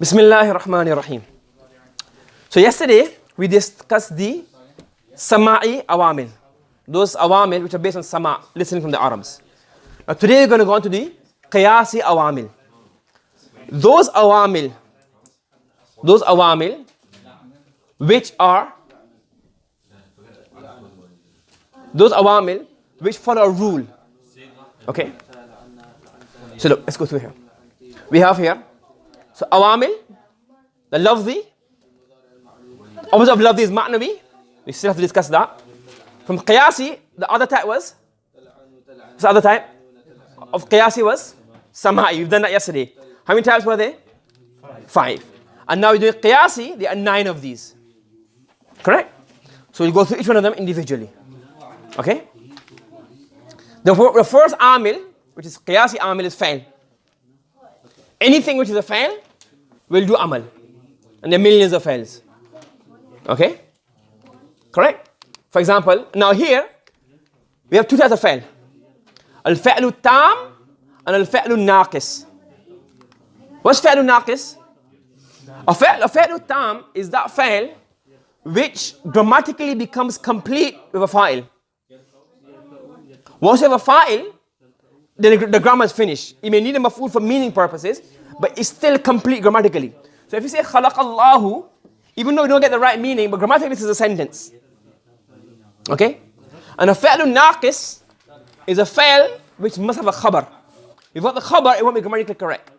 Bismillahir Rahmanir Rahim. So yesterday we discussed the Sama'i Awamil. Those Awamil which are based on Sama', listening from the Arabs. Now today we're going to go on to the Qiyasi Awamil. Those Awamil which follow a rule. Okay? So look, let's go through here. We have here, so Awamil, the lafzi. Opposite of lafzi is ma'nawi. We still have to discuss that. From Qiyasi, the other type was, the other type of Qiyasi was Sama'i. We've done that yesterday. How many types were there? 5. And now we're doing Qiyasi, there are 9 of these. Correct? So we'll go through each one of them individually. Okay? The first Amil, which is Qiyasi Amil, is Fa'il. Anything which is a Fa'il, will do Amal. And there are millions of Fa'ils. Okay? Correct? For example, now here, we have 2 types of Fa'il. Al-Fa'lu Tam and Al-Fa'lu Naqis. What's Fa'lu Naqis? A Fa'lu Tam is that Fa'il which grammatically becomes complete with a Fa'il. Once you have a Fa'il, then the grammar is finished. You may need a maf'ul for meaning purposes, but it's still complete grammatically. So if you say khalaqallahu, even though you don't get the right meaning, but grammatically this is a sentence. Okay? And a fa'lu naqis is a fa'il which must have a khabar. Without the khabar, it won't be grammatically correct.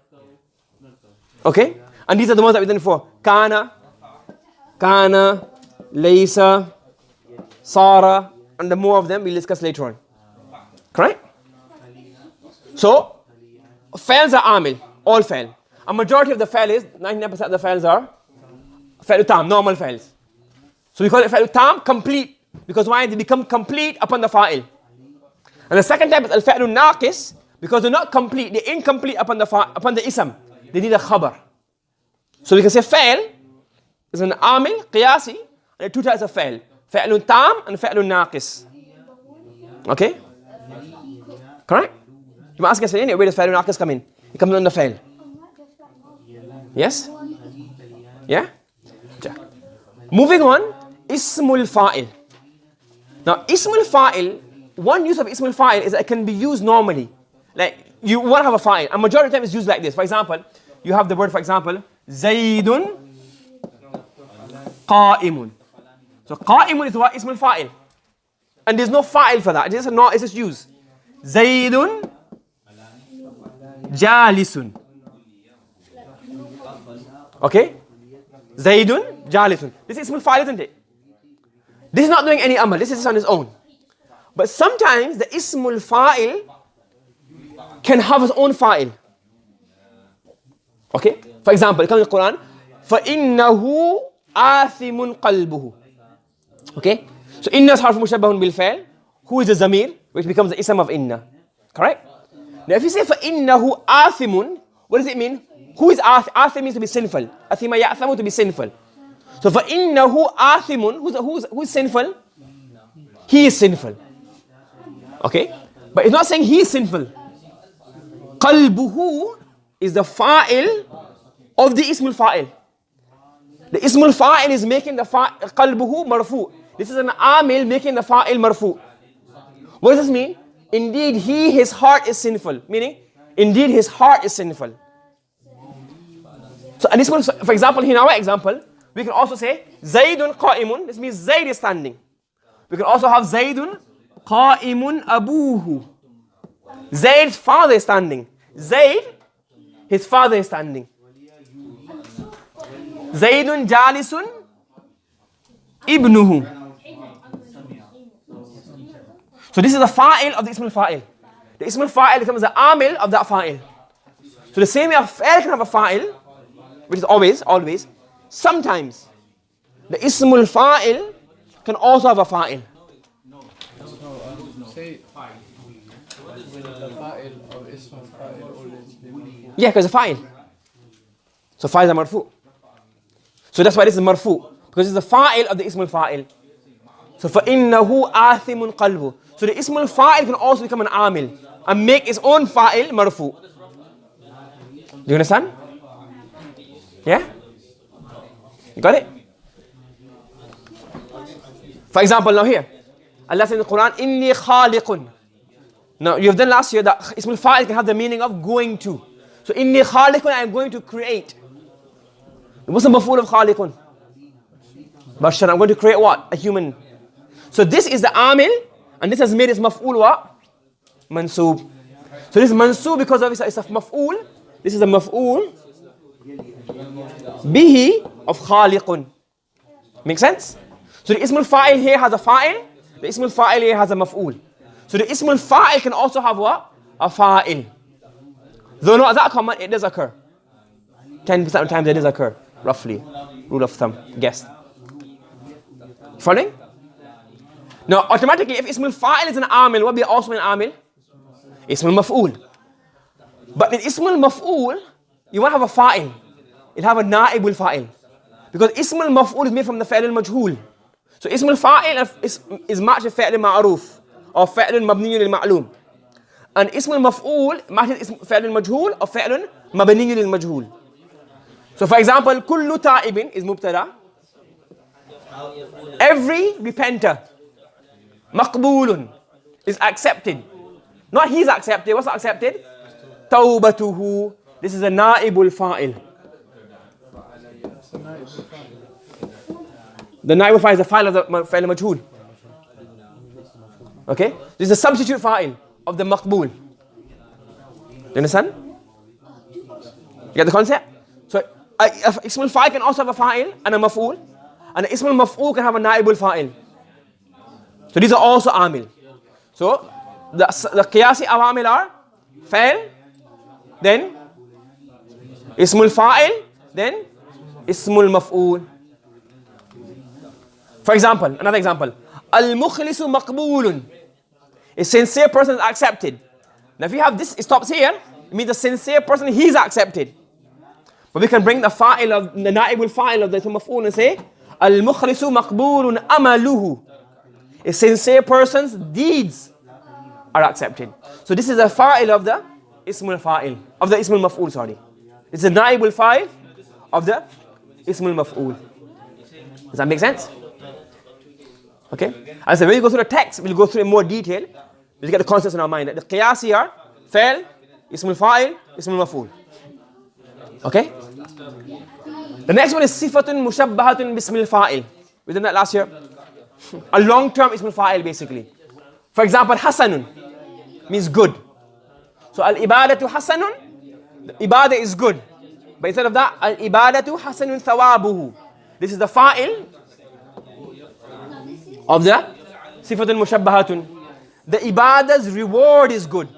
Okay? And these are the ones that we've done before. Kana, laysa, sara, and the more of them we'll discuss later on. Correct? So, fa'ils are amil, all fa'il. A majority of the fa'il is, 99% of the fa'ils are fa'il tam, normal fa'ils. So we call it fa'il tam, complete. Because why? They become complete upon the fa'il. And the second type is al-fa'il naqis, because they're not complete, they're incomplete upon the ism. They need a khabar. So we can say fa'il is an amil, qiyasi, and there are 2 types of fa'il. Fa'il tam and fa'il naqis. Okay? Correct? You might ask us, where does fa'il naqis come in? It comes under fa'il. Yes? Yeah? Moving on, ismul fa'il. Now, ismul fa'il, one use of ismul fa'il is that it can be used normally. Like, you want to have a fa'il. A majority of the time it's used like this. For example, you have the word, for example, Zaydun qa'imun. So, qa'imun is what? Ismul fa'il. And there's no fa'il for that. It's just used. Zaydun jalisun. Okay? Zaydun jalisun. This is ismul fa'il, isn't it? This is not doing any amal. This is on its own. But sometimes the ismul fa'il can have its own fa'il. Okay? For example, it comes in the Quran, فَإِنَّهُ آثِمٌ قَلْبُهُ. Okay? So, inna is harf mushabbahun bil fa'il. Who is the zamir? Which becomes the ism of inna. Correct? Now, if you say فَإِنَّهُ آثِمٌ, what does it mean? Who is athim? Means to be sinful. Athima ya'thamu, to be sinful. So, فَإِنَّهُ آثِمٌ, who's sinful? He is sinful. Okay? But it's not saying he is sinful. قَلْبُهُ is the fa'il of the ismul fa'il. The ismul fa'il is making the qalbuhu marfu. This is an amil making the fa'il marfu. What does this mean? Indeed, his heart is sinful. Meaning, indeed, his heart is sinful. So, and this one, for example, in our example, we can also say Zaydun qa'imun. This means Zayd is standing. We can also have Zaydun qa'imun abuhu. Zayd's father is standing. Zayd, his father is standing. Zaydun jalisun ibnuhu. So this is the fa'il of the ismul fa'il. The ismul fa'il becomes the amil of that fa'il. So the same way a fa'il can have a fa'il, which is always, sometimes the ismul fa'il can also have a fa'il. Yeah, because it's a fa'il. So fa'il is a marfu. So that's why this is marfu. Because it's the fa'il of the ismul fa'il. So فَإِنَّهُ آثِمٌ قَلْبُهُ. So the ismul fa'il can also become an amil and make its own fa'il marfu. Do you understand? Yeah? You got it? For example, now here, Allah says in the Quran, Inni khaliqun. Now, you've done last year that Ismul Fa'il can have the meaning of going to. So, Inni khaliqun, I am going to create. What's the maf'ul of khaliqun? Bashar, I'm going to create what? A human. So, this is the amil, and this has made its maf'ul what? Mansoob. So, this is mansoob because of it's a maf'ul. This is a maf'ul bihi of khaliqun. Make sense? So the Ismul Fa'il here has a Fa'il, the Ismul Fa'il here has a Maf'ul. So the Ismul Fa'il can also have what? A Fa'il. Though not that common, it does occur. 10% of the time it does occur, roughly. Rule of thumb, guess. Following? Now automatically if Ismul Fa'il is an Amil, what will be also an Amil? Ismul Maf'ul. But in Ismul Maf'ul, you won't have a Fa'il. You'll have a Na'ibul Fa'il. Because Ismul Maf'ul is made from the Fa'il al-Majhul. So Ismul Fa'il is matched with Fa'il Ma'ruf or Fa'il Mabni lil-Ma'lum. And Ismul Maf'ul matches Fa'il Majhul or Fa'il Mabni lil-Majhul. So for example, Kullu Ta'ibin is Mubtada. Every repenter, Maqbulun, is accepted. Not he's accepted, what's accepted? Tawbatuhu. This is a Na'ibul Fa'il. The Na'ibul Fa'il is the file of the Fa'il Majhul. Okay? This is a substitute fa'il of the Maqbul. You understand? You get the concept? So, Ismul Fa'il can also have a fa'il and a maf'ul. And Ismul Maf'ul can have a Na'ibul Fa'il. So, these are also amil. So, the Qiyasi Awamil are Fa'il, then Ismul Fa'il, then Ismul Maf'ul. For example, another example. Al-Mukhlisu Maqbulun. A sincere person is accepted. Now if you have this, it stops here. It means the sincere person, he's accepted. But we can bring the fa'il of the na'ibul fa'il of the maf'ul and say, Al-Mukhlisu Maqbulun Amaluhu. A sincere person's deeds are accepted. So this is a fa'il of the Ismul Fa'il, of the Ismul Maf'ul, sorry. It's a na'ibul fa'il of the Ismul Maf'ul. Does that make sense? Okay? As I say, when you go through the text, we'll go through in more detail. We'll get the concepts in our mind. The Qiyasi are Fa'il, Ismul Fa'il, Ismul Maf'ul. Okay? The next one is Sifatun Mushabbahatun Bismil Fa'il. We did that last year. A long-term Ismul Fa'il basically. For example, Hasanun means good. So Al-Ibadatu Hasanun, the Ibadah is good. But instead of that, Al-Ibadatu Hasanun Thawabuhu. This is the Fa'il of the Sifatun Mushabbahatun. The Ibadah's reward is good.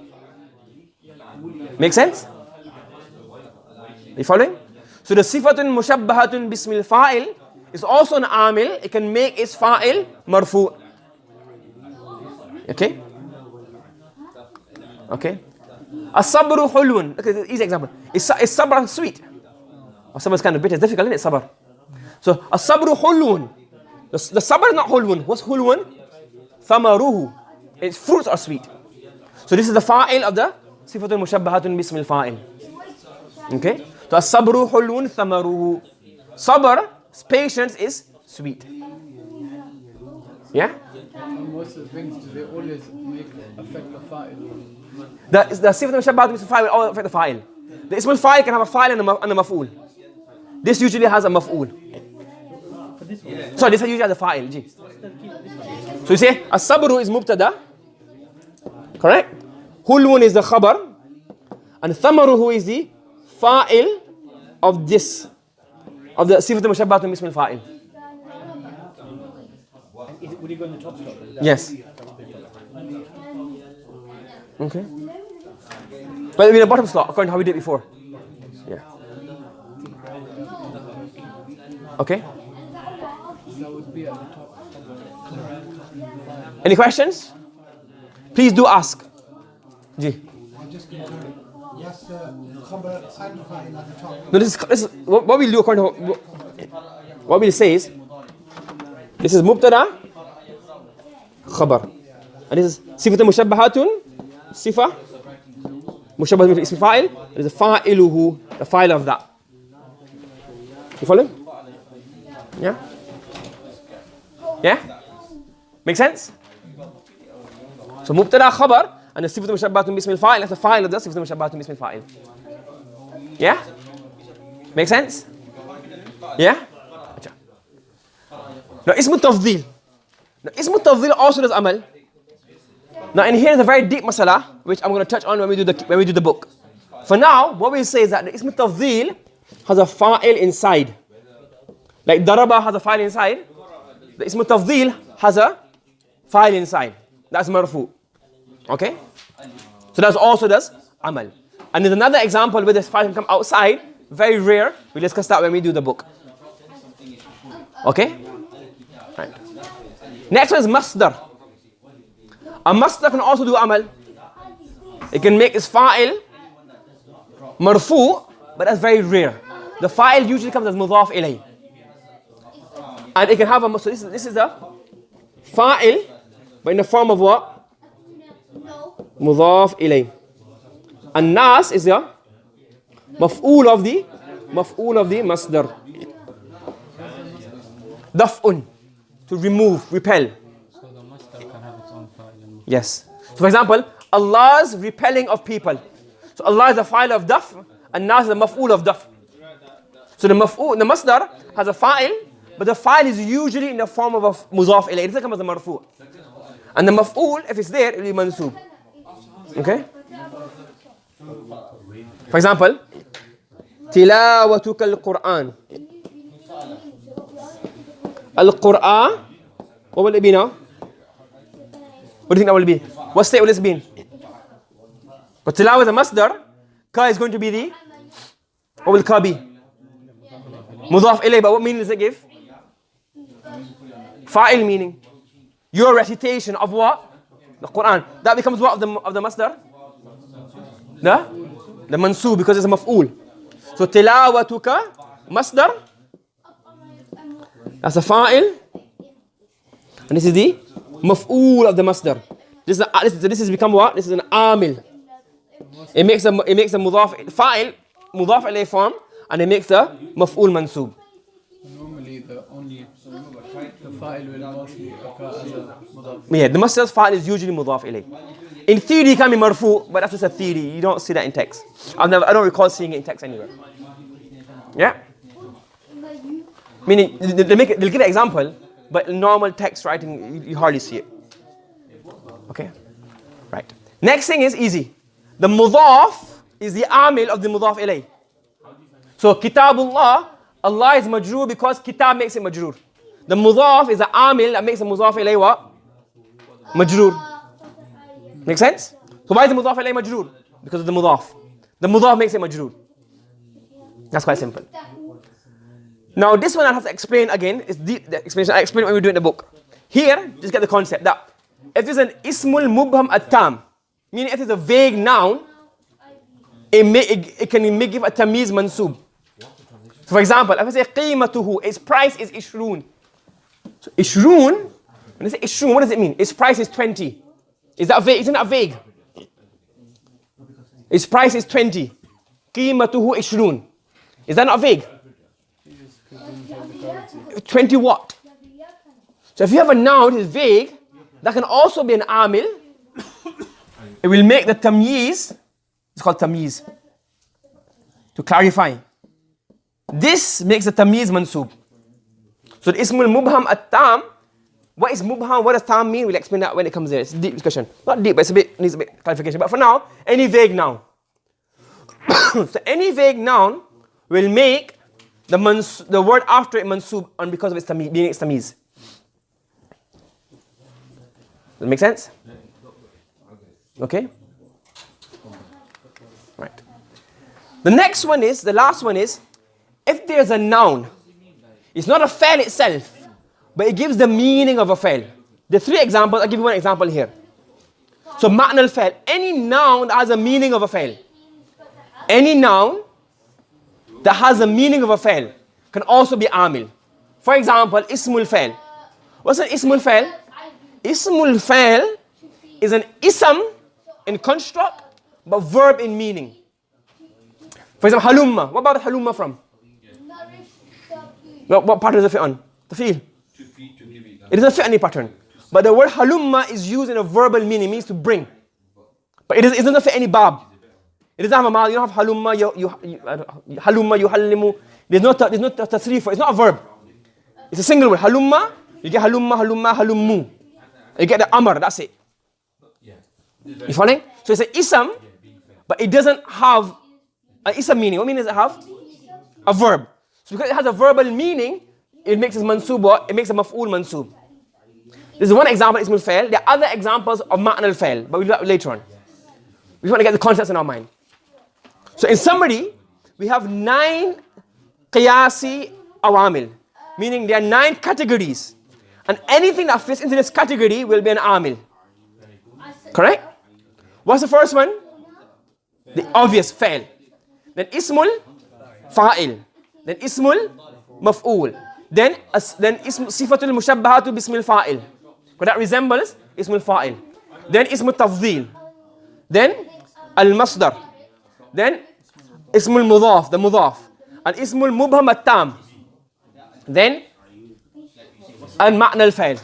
Make sense? Are you following? So the Sifatun Mushabbahatun Bismil Fa'il is also an Amil. It can make its Fa'il Marfu'. Okay? Okay? As-Sabru Hulwun. Look at this easy example. Is Sabr sweet? Or Sabr is kind of bitter. It's difficult, isn't it? Sabr. So As-Sabru Hulwun. The Sabr is not Hulwun. What's Hulwun? Thamaruhu. Its fruits are sweet. So this is the Fa'il of the Sifatun Mushabbahatun Bismil Fa'il. Okay? So As-Sabru Hulwun Thamaruhu. Sabr, patience is sweet. Yeah? And what's the things? Do they always affect the fa'il? The Sifatun Mushabbahatun Bismil Fa'il will always affect the Fa'il. The Ismul Fa'il can have a Fa'il and a Maf'ul. This usually has a Maf'ul. So this usually has a Fa'il. Ji. So you say As-Sabru is Mubtada. Correct? Hulwun is the Khabar. And Thamaruhu is the Fa'il of this. Of the Sifatun Mushabbahatun Bismil Fa'il. Would you go in the top stop? Yes. Okay. But in the bottom slot, according to how we did it before. Yeah. Okay. That would be at the top. Any questions? Please do ask. Ji. Just confirm. Yes, khabar and fa'il at the top. No, this is what we'll do according to what we'll say is this is Mubtada, Khabar. And this is Sifatun Mushabbahatun, Sifa, Mushabbahatun Ism Fa'il. This is Fa'iluhu, the fa'il of that. You follow? Yeah? Yeah? Make sense? So مبتدا خبر and الصفة مشبهة باسم الفاعل. That's the file of the صفة مشبهة باسم الفاعل. Yeah? Make sense? Yeah? Now اسم التفضيل. Now اسم التفضيل also does amal. Now in here is a very deep masala which I'm going to touch on when we do the book. For now, what we say is that the ism al-tafdhil has a fa'il inside. Like daraba has a fa'il inside. The ism al-tafdhil has a fa'il inside. That's marfu. Okay? So that also does amal. And there's another example where this fa'il can come outside. Very rare. We'll discuss that when we do the book. Okay? Right. Next one is masdar. A masdar can also do amal. It can make its fa'il marfu, but that's very rare. The fa'il usually comes as mudhaf ilay. And it can have a, so this is a fa'il, but in the form of what? Mudhaf ilay. And nas is the maf'ul of the masdar. Daf'un, to remove, repel. So the masdar can have its own fa'il. Yes. So for example, Allah's repelling of people. So Allah is the fa'il of daf, and nas is the maf'ul of daf. So the masdar has a fa'il, but the fa'il is usually in the form of a mudhaf ilayh. It doesn't come as a marfu'. And the maf'ul, if it's there, it will be mansub. Okay? For example, tilawatuka al-Qur'an. Al-Qur'an, what will it be now? What do you think that will be? What state will this be in? But tilawa is a masdar. Ka is going to be the, what will ka be? Mudhaf ilayh, but what meaning does it give? Fa'il meaning. Your recitation of what? The Quran. That becomes what of the masdar? The mansub, because it's a maf'ul. So tilawatuka, masdar. That's a fa'il. And this is the maf'ul of the masdar. This has become what? This is an amil. It makes a mudhaf fa'il, mudhaf ilayh form, and it makes a maf'ul mansub. Normally the fa'il will mostly occur as a mudhaf. Yeah, the masdar's fa'il is usually mudhaf ilayh. In theory it can be marfu, but that's just a theory. You don't see that in text. I don't recall seeing it in text anywhere. Yeah? Meaning, they'll give an example, but in normal text writing, you hardly see it. Okay? Right. Next thing is easy. The mudhaf is the amil of the mudhaf ilayh. So kitabullah, Allah is majroor because kitab makes it majroor. The mudhaf is the amil that makes the mudhaf ilayh what? Majroor. Make sense? So why is the mudhaf ilayh majroor? Because of the mudhaf. The mudhaf makes it majroor. That's quite simple. Now this one I have to explain again. It's deep, the explanation. I explained when we do it in the book. Here, just get the concept that if there's an ismul mubham at-tam, meaning if it's a vague noun, it can give a tamiz mansub. So for example, if I say qimatuhu, its price is ishrun. So ishrun, when I say ishrun, what does it mean? Its price is 20. Is that vague? Isn't that vague? Its price is 20. Qimatuhu ishrun. Is that not vague? 20 what? So if you have a noun that is vague, that can also be an amil. It will make the tamyiz, it's called tamyiz, to clarify. This makes the tamyiz mansub. So the ismul mubham at-tam, what is mubham, what does tam mean? We'll explain that when it comes there. It's a deep discussion. Not deep, but needs a bit clarification. But for now, any vague noun. So any vague noun will make the word after it mansub on because of its tamyiz, being its tamyiz. Does that make sense? Okay? Right. The next one is, the last one is, if there's a noun, it's not a fa'il itself, but it gives the meaning of a fa'il. The three examples, I'll give you one example here. So ma'na al-fa'il, any noun that has a meaning of a fa'il. Any noun that has a meaning of a fa'il can also be amil. For example, ismul fa'il. What's an ismul fa'il? Ismul fa'il is an ism in construct, but verb in meaning. For example, halumma. What about halumma from? What pattern does it fit on? The fi'l. It doesn't fit any pattern. But the word halumma is used in a verbal meaning, means to bring. But it doesn't fit any bab. It doesn't have a mal. You don't have halumma, halumma, yuhallimu. There's no tasrif. It's not a verb. It's a single word. Halumma, you get halumma, halumma, halummu. You get the amr, that's it. You following? So it's an ism, but it doesn't have an ism meaning. What meaning does it have? A verb. So because it has a verbal meaning, it makes it mansub, it makes a maf'ul mansub. This is one example, ismul fa'il. There are other examples of ma'na al-fa'il, but we'll do that later on. We want to get the concepts in our mind. So in summary, we have 9 qiyasi awamil, meaning there are 9 categories. And anything that fits into this category will be an amil. Correct? What's the first one? The obvious fa'il. Then ismul fa'il. Then ismul maf'ul. Then ism sifatul mushabbahatu bismil fa'il. Because that resembles ismul fa'il. Then ismul tafdhil. Then al-masdar. Then ismul mudhaf, the mudhaf. And ismul mubham at-tam. Then al-ma'na al-fa'il.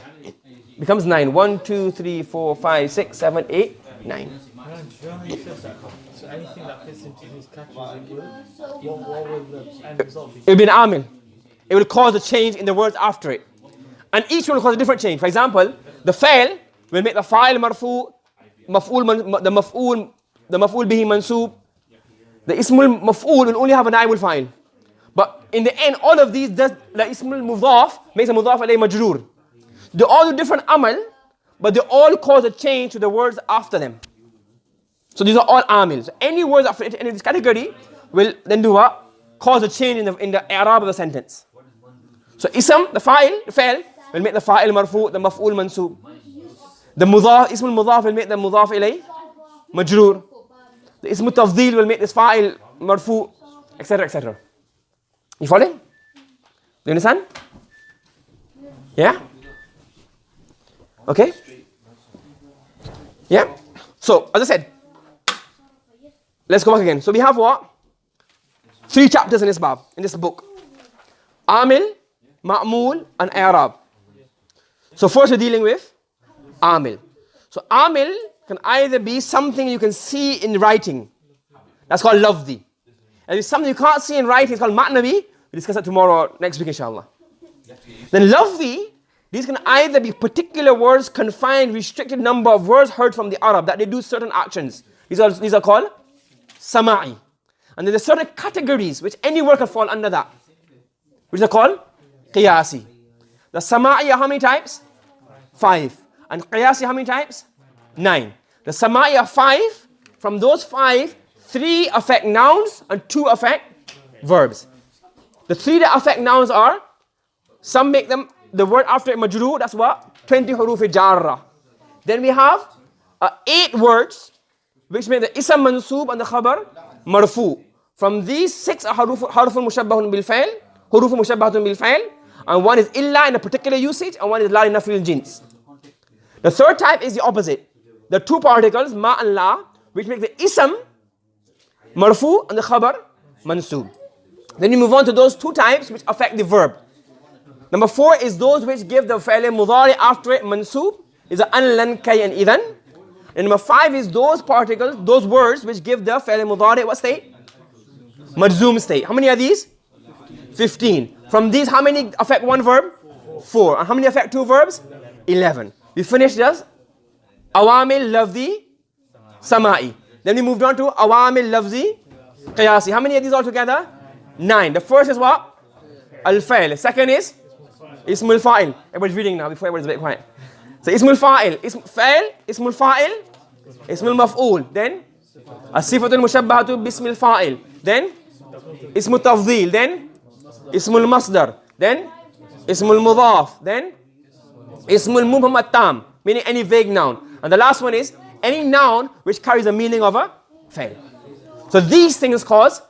Becomes 9. 1, 2, 3, 4, 5, 6, 7, 8, 9. So anything that fits into these categories, what will the end result be? It will be an amil. It will cause a change in the words after it. And each one will cause a different change. For example, the fa'il will make the fa'il marfu, the maf'ul bihi mansub. The ismul maf'ul will only have an naibul fa'il. But in the end, all of these does the ismul mudhaf makes a mudhaf alayhi majroor. They all do different amal, but they all cause a change to the words after them. So these are all amil. So any words after any of this category will then do what? Cause a change in the i'rab of the sentence. So ism, the fa'il will make the fa'il marfu, the maf'ul mansub. The mudhaf, ismul mudhaf will make the mudhaf ilay majroor. The ismul tafdhil will make this fa'il marfu, etc., etc. You following? Do you understand? Yeah? Okay? Yeah? So, as I said, let's go back again. So we have what? 3 chapters in this bab, in this book. Amil, Ma'mul, and I'rab. So first we're dealing with Amil. So Amil can either be something you can see in writing. That's called lafzi. And if it's something you can't see in writing, it's called ma'nawi. We'll discuss that tomorrow, next week inshallah. Then lafzi, these can either be particular words, confined, restricted number of words heard from the Arab, that they do certain actions. These are called sama'i. And there are certain categories which any word can fall under that, which are called qiyasi. The sama'i are how many types? 5. And qiyasi how many types? 9. The sama'i are 5. From those 5, 3 affect nouns and 2 affect verbs. The 3 that affect nouns are, some make them the word after it majroor, that's what? 20 huruf jarra. Then we have 8 words which make the ism mansub and the khabar marfu. From these 6 are harfun mushabbahun bil fa'il, hurufun mushabbahatun bil fa'il, and one is illa in a particular usage, and one is la in nafil jins. The third type is the opposite. The 2 particles, ma and la, which make the ism marfu and the khabar mansub. Then you move on to those 2 types which affect the verb. Number 4 is those which give the fa'il mudari after it mansub, is an lan, kay, and idhan. And number 5 is those particles, those words which give the fa'il mudari what state? Majzoom state. How many are these? 15. From these, how many affect one verb? 4. And how many affect 2 verbs? 11. We finished this. Awamil, lafzi, sama'i. Then we moved on to awamil, lafzi, qiyasi. How many are these all together? 9. The first is what? Al-fa'il. Second is ismul fa'il. Everybody's reading now before everybody's a bit quiet. So ismul fa'il, ismul fa'il, ismul maf'ul. Then as-sifatul mushabbahatu bismil fa'il. Then ismul tafdhil. Then ismul masdar. Then ismul mudhaf. Then ismul mubham at-tam, meaning any vague noun. And the last one is any noun which carries the meaning of a fa'il. So these things cause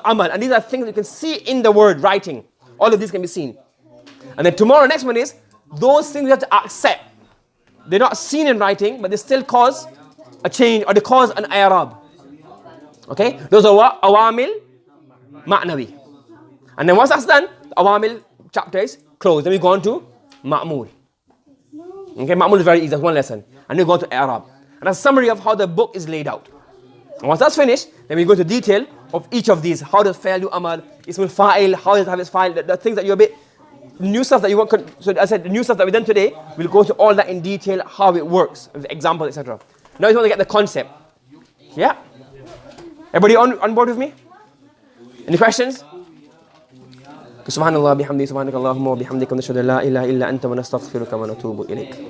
amal, and these are things you can see in the word writing. All of these can be seen. And then tomorrow, next one is those things you have to accept. They're not seen in writing, but they still cause a change, or they cause an i'rab. Okay? Those are what? Awamil ma'nawi. And then once that's done, the Awamil chapter is closed. Then we go on to Ma'mul. Okay, Ma'mul is very easy, that's one lesson. And then we go to Arab. And a summary of how the book is laid out. And once that's finished, then we go into detail of each of these. How does Fa'il do Amal? Ismul Fa'il, how does it have its file? The things that you're a bit, new stuff that you want. So I said, the new stuff that we've done today, we'll go to all that in detail, how it works, examples, etc. Now you want to get the concept. Yeah? Everybody on board with me? Any questions? سبحان الله بحمده سبحانك اللهم وبحمدك ونشهد لا إله إلا أنت ونستغفرك ونتوب إليك